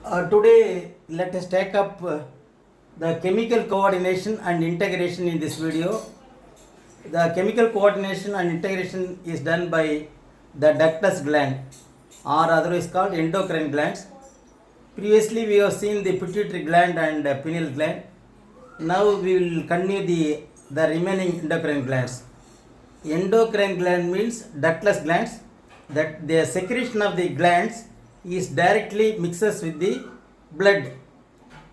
Today, let us take up the chemical coordination and integration in this video. The chemical coordination and integration is done by the ductless gland, or otherwise called endocrine glands. Previously, we have seen the pituitary gland and pineal gland. Now, we will continue the remaining endocrine glands. Endocrine gland means ductless glands, that the secretion of the glands is directly mixes with the blood.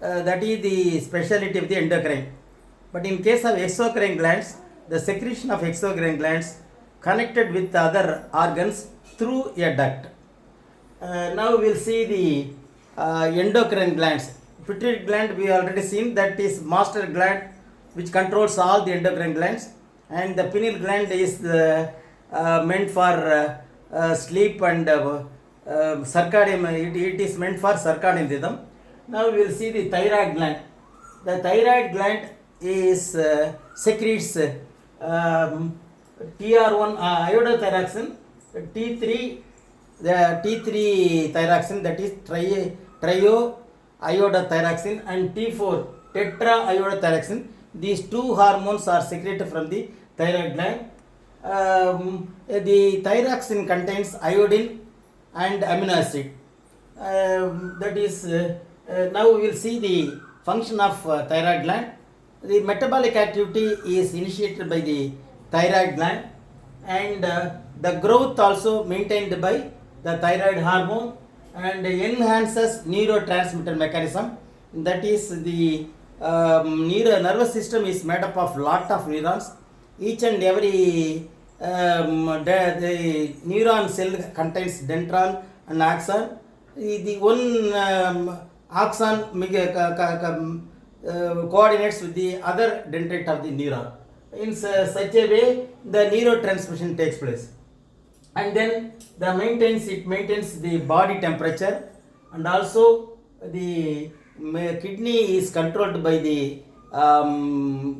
That is the speciality of the endocrine. But in case of exocrine glands, the secretion of exocrine glands connected with other organs through a duct. Now we will see the endocrine glands. Pituitary gland we already seen, that is master gland which controls all the endocrine glands, and the pineal gland is meant for sleep and circadian. It is meant for circadian rhythm. Now we will see the thyroid gland. The thyroid gland is secretes TR1 iodothyroxine, T3 the T3 thyroxine, that is trio-iodothyroxine, and T4 tetra-iodothyroxine. These two hormones are secreted from the thyroid gland. The thyroxine contains iodine and amino acid. That is, now we will see the function of thyroid gland. The metabolic activity is initiated by the thyroid gland, and the growth also maintained by the thyroid hormone, and enhances neurotransmitter mechanism. That is, the nervous system is made up of lot of neurons. Each and every the neuron cell contains dendron and axon. The one axon coordinates with the other dendrite of the neuron. In such a way, the neurotransmission takes place, and then it maintains the body temperature, and also the kidney is controlled by the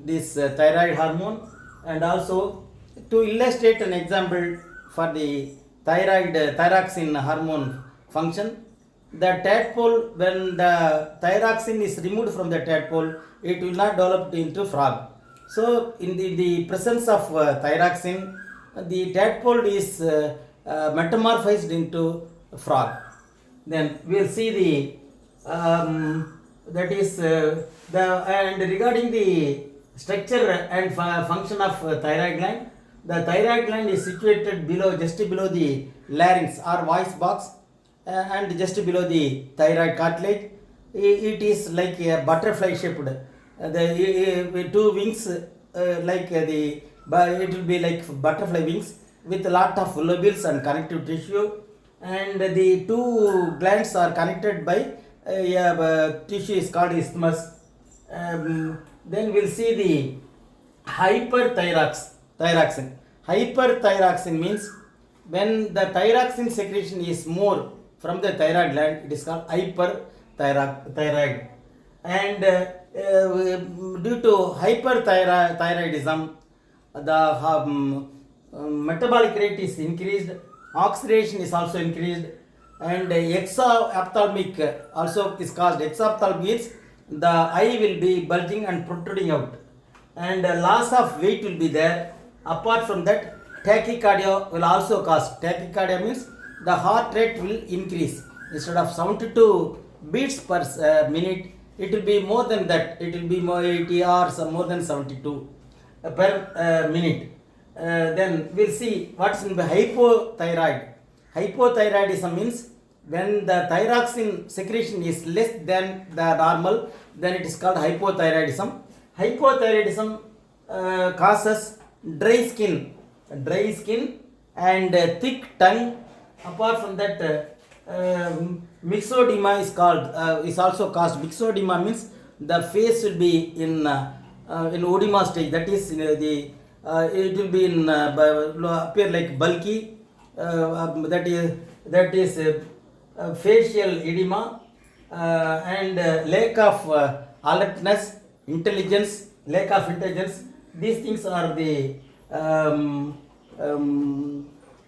this thyroid hormone. And also, to illustrate an example for the thyroxine hormone function, the tadpole, when the thyroxine is removed from the tadpole, it will not develop into frog. So in the presence of thyroxine, the tadpole is metamorphized into frog. Then we will see the that is and regarding the structure and function of thyroid gland. The thyroid gland is situated just below the larynx or voice box, and just below the thyroid cartilage. It is like a butterfly shaped. The two wings, it will be like butterfly wings with a lot of lobules and connective tissue, and the two glands are connected by tissue is called isthmus. Then we'll see the hyperthyroxine. Hyperthyroxine means when the thyroxine secretion is more from the thyroid gland, it is called hyperthyroid. And due to hyperthyroidism, the metabolic rate is increased, oxidation is also increased, and exophthalmic also is caused. Exophthalmic means the eye will be bulging and protruding out, and loss of weight will be there. Apart from that, tachycardia will also cause. Tachycardia means the heart rate will increase. Instead of 72 beats per minute, it will be more than that. It will be more 80 or more than 72 per minute. Then we'll see what's in the hypothyroid. Hypothyroidism means when the thyroxine secretion is less than the normal, then it is called hypothyroidism. Hypothyroidism causes dry skin and thick tongue. Apart from that, myxedema is also caused. Myxedema means the face will be in oedema stage. That is, it will be appear like bulky. That is facial edema, and lack of alertness, lack of intelligence. These things are the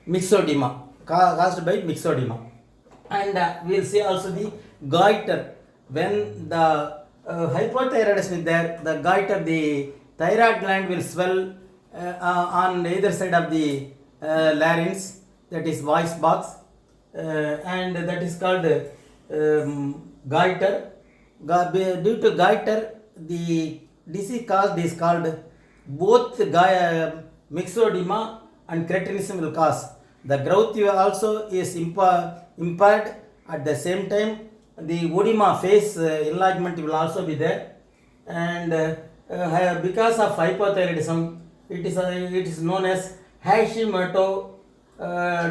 myxedema, caused by myxedema. And we'll see also the goiter. When the hypothyroidism is there, the goiter, the thyroid gland will swell on either side of the larynx, that is voice box, and that is called goiter. Due to goiter, the disease caused is called both myxedema and cretinism will cause. The growth also is impaired. At the same time, the edema face enlargement will also be there, and because of hypothyroidism, it is known as Hashimoto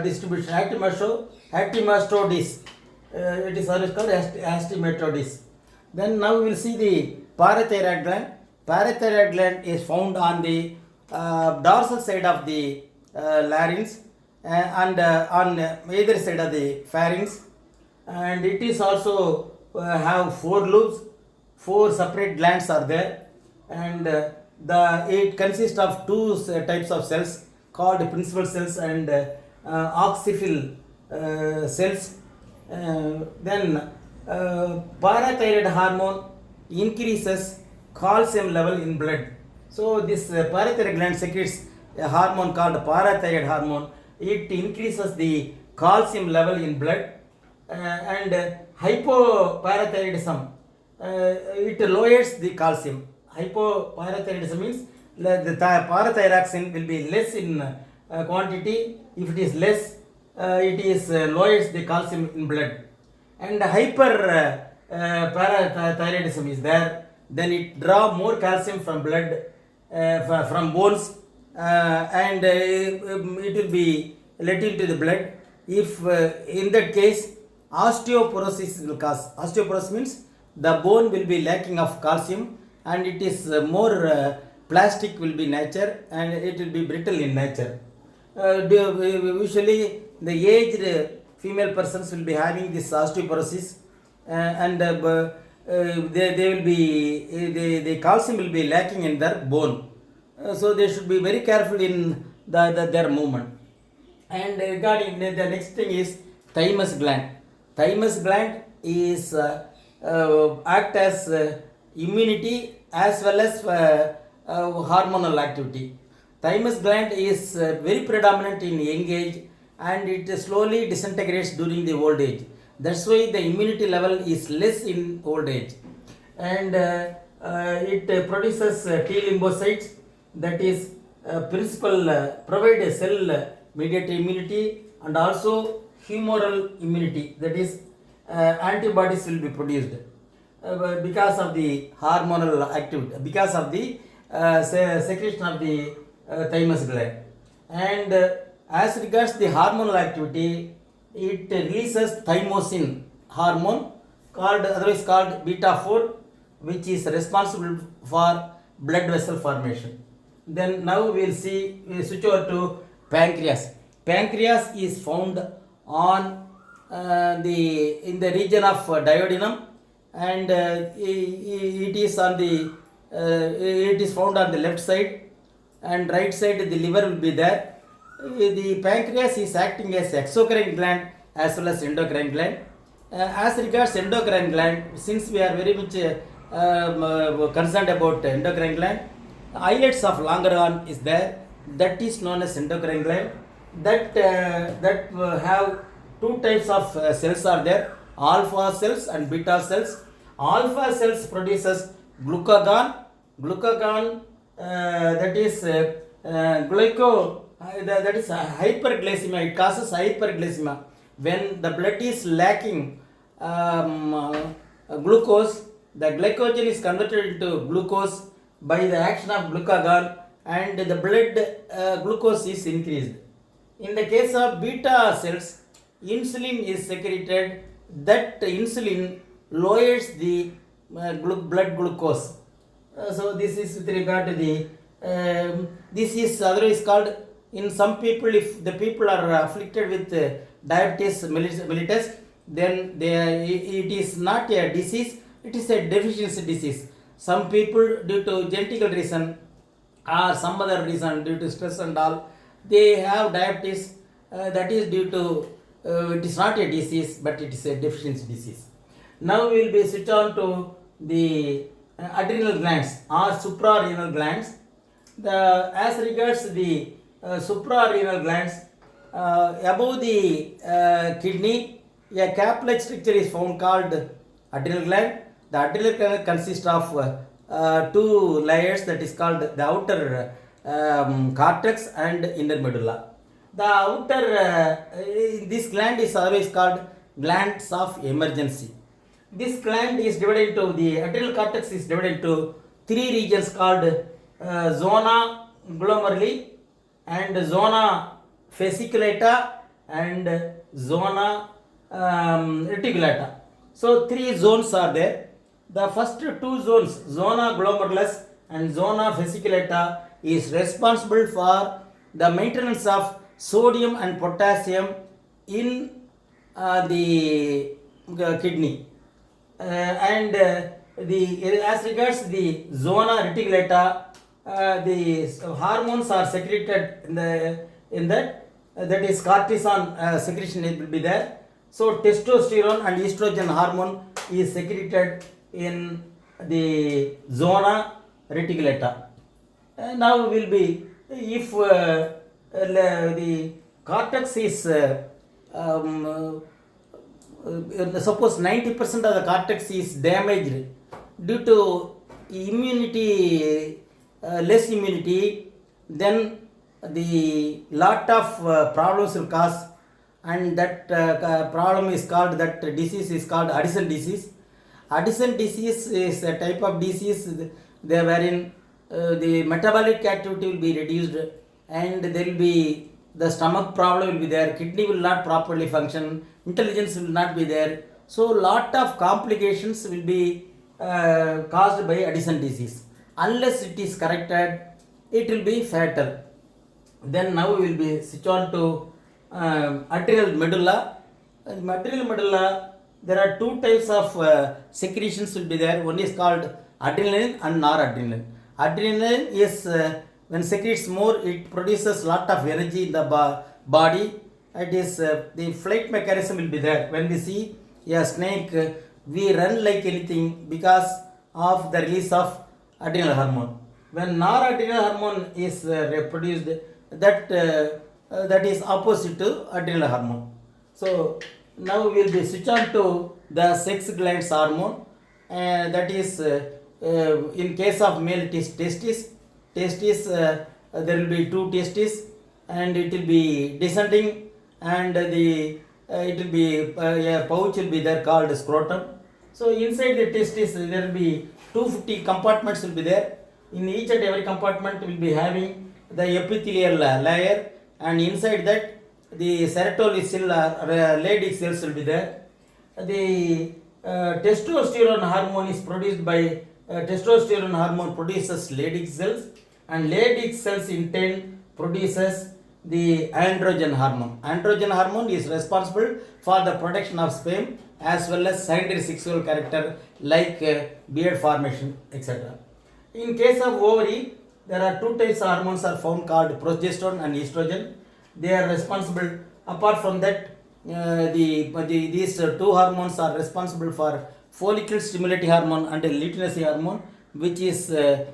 distribution, Hashimotosis. It is always called Hashimotosis. Then now we will see the parathyroid gland. Parathyroid gland is found on the dorsal side of the larynx and on either side of the pharynx, and it is also have 4 lobes, 4 separate glands are there, and it consists of 2 types of cells called principal cells and oxyphil cells. Then parathyroid hormone increases calcium level in blood. So this parathyroid gland secretes a hormone called parathyroid hormone. It increases the calcium level in blood, and hypoparathyroidism, it lowers the calcium. Hypoparathyroidism means the parathyroxine will be less in quantity. If it is less, it is lowers the calcium in blood. And hyperparathyroidism is there, then it draw more calcium from blood, from bones, and it will be let into the blood. If in that case osteoporosis will cause. Osteoporosis means the bone will be lacking of calcium, and it is more plastic will be nature, and it will be brittle in nature. Usually the aged female persons will be having this osteoporosis, and they will be the calcium will be lacking in their bone, so they should be very careful in their movement. And regarding the next thing is thymus gland. Thymus gland is act as immunity as well as hormonal activity. Thymus gland is very predominant in young age, and it slowly disintegrates during the old age. That's why the immunity level is less in old age, and it produces T lymphocytes, that is provide a cell mediated immunity, and also humoral immunity, that is antibodies will be produced because of the hormonal activity, because of the secretion of the thymus gland. And as regards the hormonal activity, it releases thymosin hormone, otherwise called beta 4, which is responsible for blood vessel formation. Then now we will switch over to pancreas. Pancreas is found on in the region of duodenum, and it is found on the left side, and right side the liver will be there. The pancreas is acting as exocrine gland as well as endocrine gland. As regards endocrine gland, since we are very much concerned about endocrine gland, islets of Langerhans is there, that is known as endocrine gland. That have 2 types of cells are there, alpha cells and beta cells. Alpha cells produces glucagon, that is that is hyperglycemia. It causes hyperglycemia when the blood is lacking glucose. The glycogen is converted into glucose by the action of glucagon, and the blood glucose is increased. In the case of beta cells, insulin is secreted. That insulin lowers the blood glucose. So this is with regard to the this is otherwise called, in some people, if the people are afflicted with diabetes mellitus, then it is not a disease, it is a deficiency disease. Some people, due to genetical reason or some other reason, due to stress and all, they have diabetes, that is due to it is not a disease, but it is a deficiency disease. Now we will be switch on to the adrenal glands or suprarenal glands. As regards the suprarenal glands, above the kidney, a cap-like structure is found called adrenal gland. The adrenal gland consists of two layers, that is called the outer cortex and inner medulla. The outer, this gland is always called glands of emergency. This gland is divided into, the adrenal cortex is divided into three regions called zona glomeruli and zona fasciculata and zona reticulata. So three zones are there. The first two zones, zona glomerulus and zona fasciculata, is responsible for the maintenance of sodium and potassium in the kidney. And as regards the zona reticulata, the hormones are secreted in that is cortisol secretion, it will be there. So testosterone and estrogen hormone is secreted in the zona reticulata. Now will be, if the cortex is suppose 90% of the cortex is damaged due to immunity, less immunity, then the lot of problems will cause, and that problem is called, that disease is called Addison disease. Addison disease is a type of disease wherein the metabolic activity will be reduced, and there will be the stomach problem will be there, kidney will not properly function, intelligence will not be there. So lot of complications will be caused by Addison disease. Unless it is corrected, it will be fatal. Then now we will be switch on to adrenal medulla. In adrenal medulla, there are two types of secretions will be there. One is called adrenaline and noradrenaline. Adrenaline is when secretes more, it produces lot of energy in the body. It is the flight mechanism will be there. When we see a snake, we run like anything because of the release of adrenal hormone. When noradrenal hormone is produced, that is opposite to adrenal hormone. So now we will be switch on to the sex glands hormone. That is in case of male, it is testis. There will be two testes, and it will be descending, and it will be a pouch will be there called scrotum. So inside the testis there will be 250 compartments will be there. In each and every compartment will be having the epithelial layer, and inside that the serotonin cell or Leydig cells will be there. The testosterone hormone is produced by testosterone hormone produces Leydig cells, and Leydig cells in turn produces the androgen hormone. Androgen hormone is responsible for the production of sperm as well as secondary sexual character like beard formation, etc. In case of ovary, there are two types of hormones are found called progesterone and estrogen. They are responsible. Apart from that, these two hormones are responsible for follicle stimulating hormone and luteinizing hormone, which is the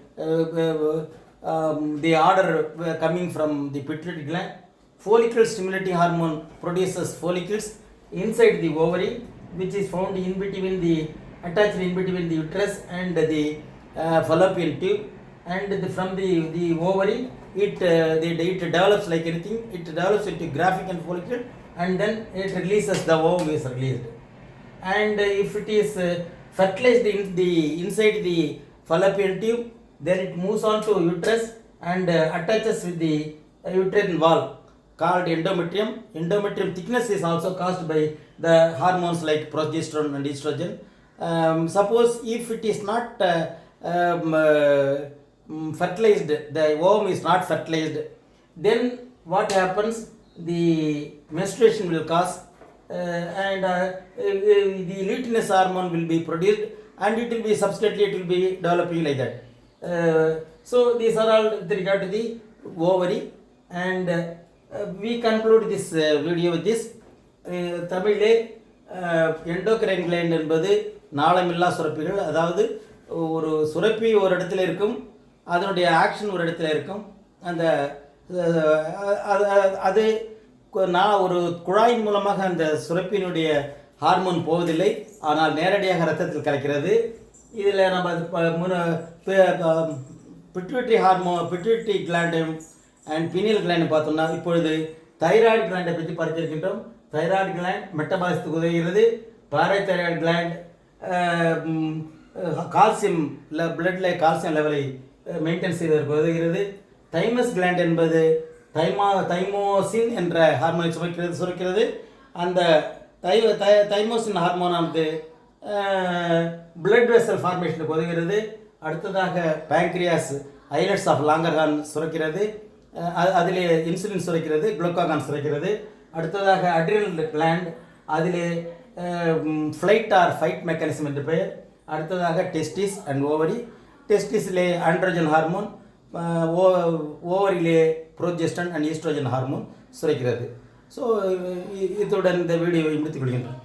order coming from the pituitary gland. Follicle stimulating hormone produces follicles inside the ovary, which is found in between the attached in between the uterus and the fallopian tube, and from the ovary it develops like anything. It develops into graphic follicle, and then it releases, the ovum is released. And if it is fertilized in the inside the fallopian tube, then it moves on to uterus and attaches with the uterine wall called endometrium. Endometrium thickness is also caused by the hormones like progesterone and estrogen. Suppose if it is not fertilized, the ovum is not fertilized, then what happens? The menstruation will cause, and the luteinous hormone will be produced, and it will be subsequently it will be developing like that. So these are all with regard to the ovary, and we conclude this video with this. தமிழிலே endocrine gland என்பது நாளமில்லா சுரப்பிகள். அதாவது ஒரு சுரப்பி ஒரு இடத்துல இருக்கும், அதனுடைய ஆக்ஷன் ஒரு இடத்துல இருக்கும். அந்த அது நான் ஒரு குழாயின் மூலமாக அந்த சுரப்பியினுடைய ஹார்மோன் போவதில்லை, ஆனால் நேரடியாக ரத்தத்தில் கலக்கிறது. இதில் நம்ம பிட்யூட்டரி கிளாண்டையும் அண்ட் பீனியல் கிளாண்ட் பார்த்தோம்னா, இப்பொழுது தைராய்டு கிளாண்டை பற்றி பார்த்திருக்கின்றோம். தைராய்டு கிளாண்ட் மெட்டபாலிசத்துக்கு உதவுகிறது. பாராதைராய்டு கிளாண்ட் கால்சியம் பிளட்டில் கால்சியம் லெவலை மெயின்டைன் செய்வதற்கு உதவுகிறது. தைமஸ் கிளாண்ட் என்பது தைமோசின் என்ற ஹார்மோனை சுரக்கிறது. அந்த தைமோசின் ஹார்மோனானது பிளட் வெசல் ஃபார்மேஷனுக்கு உதவுகிறது. அடுத்ததாக பேங்க்ரியாஸ் ஐலட்ஸ் ஆஃப் லாங்கர்ஹார்ன் சுரக்கிறது. அதிலே இன்சுலின் சுரக்கிறது, குளுக்காகான் சுரக்கிறது. அடுத்ததாக அட்ரினல் கிளாண்ட், அதிலே ஃப்ளைட் ஆர் ஃபைட் மெக்கானிசம் என்று பெயர். அடுத்ததாக டெஸ்டிஸ் அண்ட் ஓவரி. டெஸ்டிஸிலே ஆண்ட்ரோஜன் ஹார்மோன், ஓவரிலே ப்ரோஜெஸ்டன் அண்ட் ஈஸ்ட்ரோஜன் ஹார்மோன் சுரக்கிறது. ஸோ இத்துடன் இந்த வீடியோவை முடித்துக் கொள்கின்றேன்.